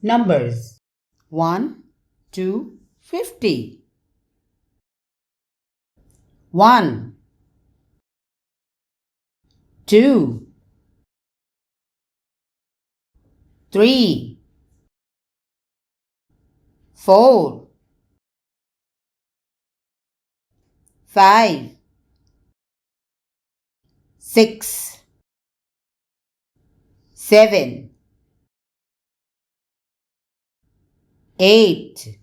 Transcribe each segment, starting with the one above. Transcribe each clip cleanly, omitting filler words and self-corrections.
Numbers 1 to 50. 1, 2, 3, 4, 5, 6, 7, 8,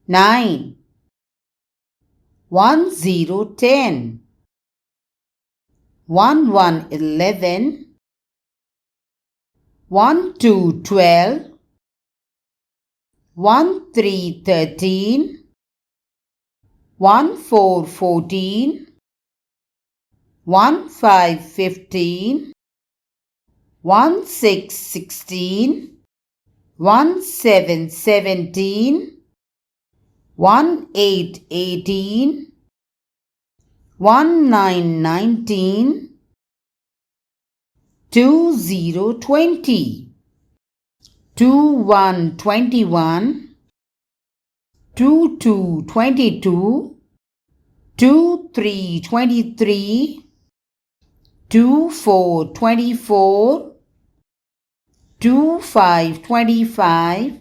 9, 1 0 10, 1 1 11, 1 2 12, 1 3 13, 1 4 14, 1 5 15, 1 6 16, 1 7 17, 1 8 18, 1 9 19, 2 0 20, 2 1 21, 2 2 22, 2 3 23, 2 4 24, 2 5 25,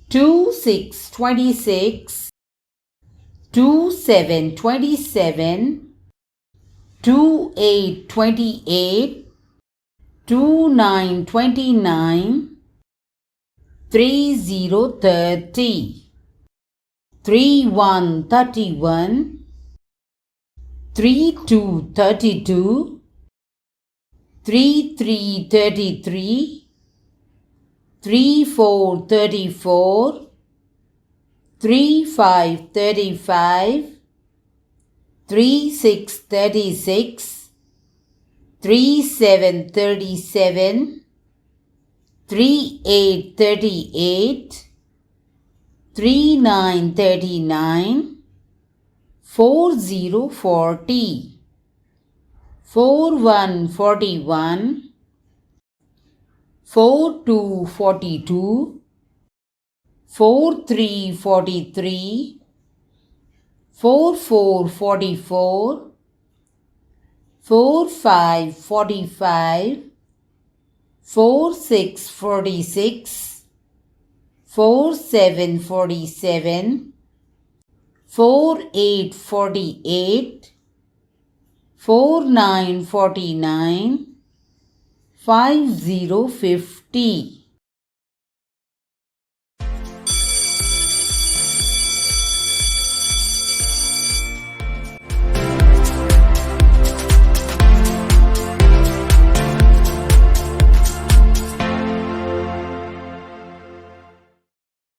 2 6 26, 2 7 27, 2 8 28, 2 9 29, 3 0 30, 3 1 31, 3 2 32, 3 3 33, 3 4 34, 3 5 35, 3 6 36, 3 7 37, 3 8 38, 3 9 39, 4 0 40, 4 1 41, 4 2 42, 4 3 43, 4 4 44, 4 5 45, 4 6 46, 4 7 47, 4 8 48, 4 9 49, 5 0 50.